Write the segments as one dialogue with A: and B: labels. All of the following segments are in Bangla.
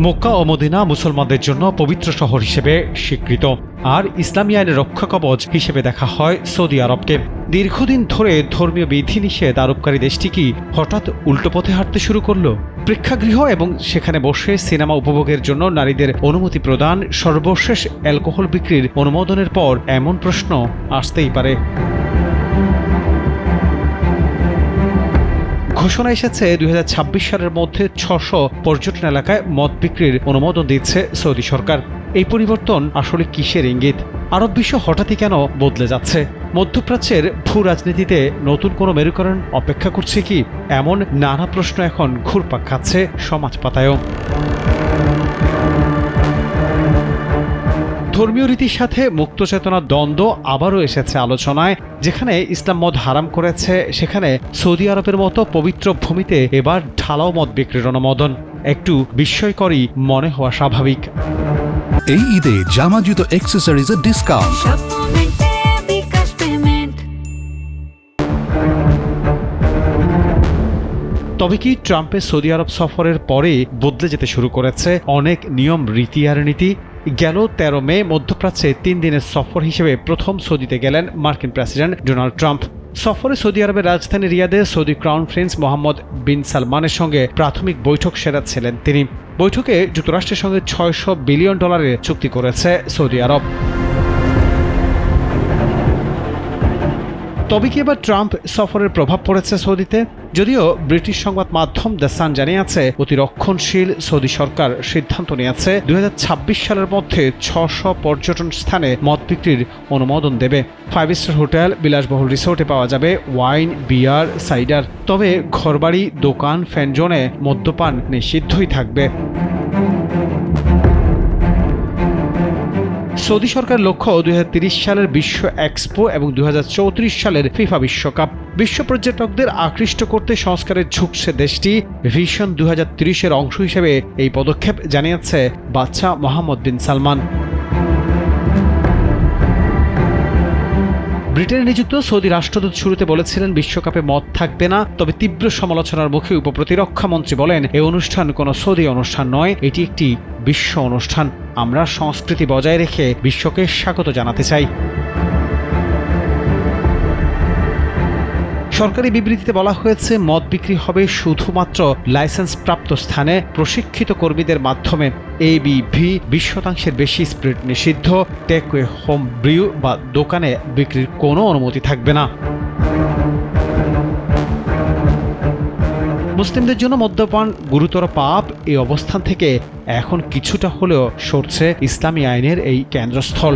A: মক্কা ও মদিনা মুসলমানদের জন্য পবিত্র শহর হিসেবে স্বীকৃত, আর ইসলামী আইনের রক্ষাকবচ হিসেবে দেখা হয় সৌদি আরবকে। দীর্ঘদিন ধরে ধর্মীয় বিধিনিষেধ আরোপকারী দেশটি কি হঠাৎ উল্টো পথে হাঁটতে শুরু করলো? প্রেক্ষাগৃহ এবং সেখানে বসে সিনেমা উপভোগের জন্য নারীদের অনুমতি প্রদান, সর্বশেষ অ্যালকোহল বিক্রির অনুমোদনের পর এমন প্রশ্ন আসতেই পারে। ঘোষণা এসেছে 2026 সালের মধ্যে 600 পর্যটন এলাকায় মদ বিক্রির অনুমোদন দিচ্ছে সৌদি সরকার। এই পরিবর্তন আসলে কিসের ইঙ্গিত? আরব বিশ্ব হঠাৎই কেন বদলে যাচ্ছে? মধ্যপ্রাচ্যের ভূ রাজনীতিতে নতুন কোনো মেরুকরণ অপেক্ষা করছে কি? এমন নানা প্রশ্ন এখন ঘুরপাক খাচ্ছে সমাজ পাতায়ও। ধর্মীয় রীতির সাথে মুক্ত চেতনার দ্বন্দ্ব আবারও এসেছে আলোচনায়। যেখানে ইসলাম মদ হারাম করেছে, সেখানে সৌদি আরবের মতো পবিত্র ভূমিতে এবার ঢালাও মদ বিক্রির অনুমোদন একটু বিস্ময়করই মনে হওয়া স্বাভাবিক।
B: এই ঈদে জামা জুতো অ্যাক্সেসরিজের ডিসকাউন্ট।
A: তবে কি ট্রাম্পের সৌদি আরব সফরের পরে বদলে যেতে শুরু করেছে অনেক নিয়ম, রীতি আর নীতি? গেল 13 মে মধ্যপ্রাচ্যে 3 দিনের সফর হিসেবে প্রথম সৌদিতে গেলেন মার্কিন প্রেসিডেন্ট ডোনাল্ড ট্রাম্প। সফরে সৌদি আরবের রাজধানী রিয়াদে সৌদি ক্রাউন প্রিন্স মোহাম্মদ বিন সালমানের সঙ্গে প্রাথমিক বৈঠক সেরেছিলেন তিনি। বৈঠকে যুক্তরাষ্ট্রের সঙ্গে $600 বিলিয়ন চুক্তি করেছে সৌদি আরব। তবে কি এবার ট্রাম্প সফরের প্রভাব পড়েছে সৌদিতে? যদিও ব্রিটিশ সংবাদ মাধ্যম দ্য সান জানিয়েছে অতি রক্ষণশীল সৌদি সরকার সিদ্ধান্ত নিয়েছে 2026 সালের মধ্যে 600 পর্যটন স্থানে মদ বিক্রির অনুমোদন দেবে। 5 স্টার হোটেল, বিলাসবহুল রিসোর্টে পাওয়া যাবে ওয়াইন, বিয়ার, সাইডার। তবে ঘরবাড়ি, দোকান, ফ্যানজোনে মদ্যপান নিষিদ্ধই থাকবে। সৌদি সরকার লক্ষ্য 2030 সালের বিশ্ব এক্সপো এবং 2034 সালের ফিফা বিশ্বকাপ। বিশ্ব পর্যটকদের আকৃষ্ট করতে সংস্কারে ঝুঁকছে দেশটি। ভিশন 2030-এর অংশ হিসেবে এই পদক্ষেপ জানিয়েছে বাদশা মোহাম্মদ বিন সালমান। ব্রিটেনে নিযুক্ত সৌদি রাষ্ট্রদূত শুরুতে বলেছিলেন বিশ্বকাপে মদ থাকবে না। তবে তীব্র সমালোচনার মুখে উপপ্রতিরক্ষা মন্ত্রী বলেন, এই অনুষ্ঠান কোনো সৌদি অনুষ্ঠান নয়, এটি একটি বিশ্ব অনুষ্ঠান। আমরা সংস্কৃতি বজায় রেখে বিশ্বকে স্বাগত জানাতে চাই। সরকারি বিবৃতিতে বলা হয়েছে মদ বিক্রি হবে শুধুমাত্র লাইসেন্স প্রাপ্ত স্থানে প্রশিক্ষিত কর্মীদের মাধ্যমে। ABV 20% বেশি স্পিরিট নিষিদ্ধ। টেকওয়ে, হোম ব্রিউ বা দোকানে বিক্রির কোনো অনুমতি থাকবে না। মুসলিমদের জন্য মদ্যপান গুরুতর পাপ, এই অবস্থান থেকে এখন কিছুটা হলেও সরছে ইসলামী আইনের এই কেন্দ্রস্থল।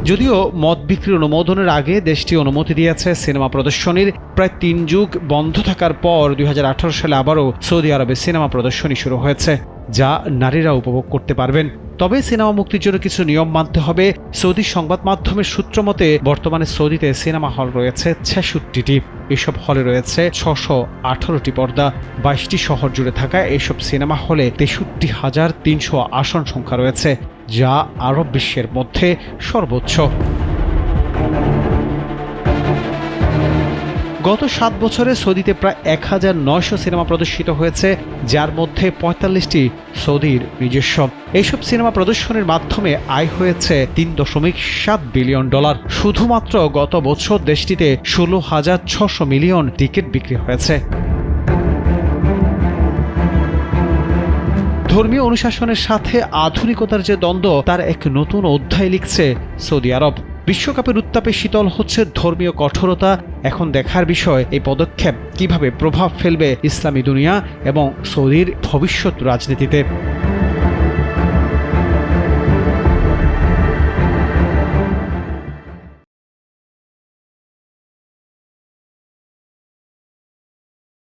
A: যদিও মদ বিক্রির অনুমোদনের আগে দেশটি অনুমতি দিয়েছে সিনেমা প্রদর্শনীর। প্রায় 3 যুগ বন্ধ থাকার পর 2018 সালে আবারও সৌদি আরবে সিনেমা প্রদর্শনী শুরু হয়েছে, যা নারীরা উপভোগ করতে পারবেন। তবে সিনেমা মুক্তির জন্য কিছু নিয়ম মানতে হবে। সৌদি সংবাদ মাধ্যমের সূত্র মতে বর্তমানে সৌদিতে সিনেমা হল রয়েছে 66টি। এসব হলে রয়েছে 618টি পর্দা। 22টি শহর জুড়ে থাকা এসব সিনেমা হলে 63,300 আসন সংখ্যা রয়েছে, যা আরব বিশ্বের মধ্যে সর্বোচ্চ। গত 7 বছরে সৌদিতে প্রায় 1900 সিনেমা প্রদর্শিত হয়েছে, যার মধ্যে 45টি সৌদির নিজস্ব। এইসব সিনেমা প্রদর্শনের মাধ্যমে আয় হয়েছে $3.7 বিলিয়ন। শুধুমাত্র গত বছর দেশটিতে 16,600 মিলিয়ন টিকিট বিক্রি হয়েছে। ধর্মীয় অনুশাসনের সাথে আধুনিকতার যে দ্বন্দ্ব, তার এক নতুন অধ্যায় লিখছে সৌদি আরব। বিশ্বকাপের উত্তাপে শীতল হচ্ছে ধর্মীয় কঠোরতা। এখন দেখার বিষয় এই পদক্ষেপ কিভাবে প্রভাব ফেলবে ইসলামী দুনিয়া এবং সৌদির ভবিষ্যৎ রাজনীতিতে।